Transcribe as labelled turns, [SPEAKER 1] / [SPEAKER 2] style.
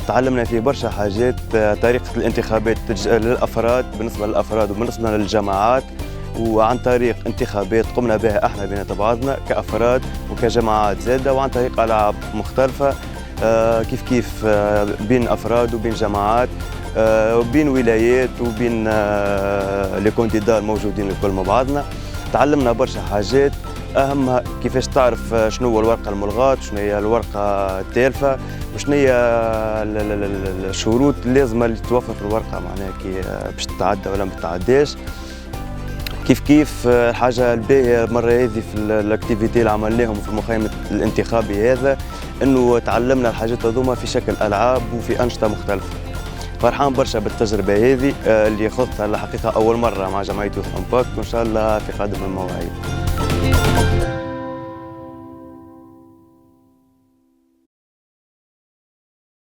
[SPEAKER 1] تعلمنا فيه برشا حاجات، طريقة الانتخابات للأفراد بالنسبة للأفراد وبالنسبة للجماعات، وعن طريق انتخابات قمنا بها احنا بين بعضنا كأفراد وكجماعات زادة، وعن طريق ألعاب مختلفة كيف بين أفراد وبين جماعات وبين ولايات وبين لي كونديدا الموجودين الكل مع بعضنا. تعلمنا برشا حاجات، أهمها كيفاش تعرف شنو هو الورقة الملغاة، شنو هي الورقة التالفة، وشنو هي الشروط اللازمة اللي توفر في الورقة معناها كي باش تتعدى ولا ما تتعداش. كيف الحاجة الباهية المرة هذه في الاكتيفيتي اللي عملناهم في المخيم الانتخابي هذا، انه تعلمنا الحاجات هذوما في شكل ألعاب وفي أنشطة مختلفة. فرحان برشا بالتجربة هذه اللي خذتها الحقيقة أول مرة مع جمعية يوث امباكت، وإن شاء الله في قادم المواعيد.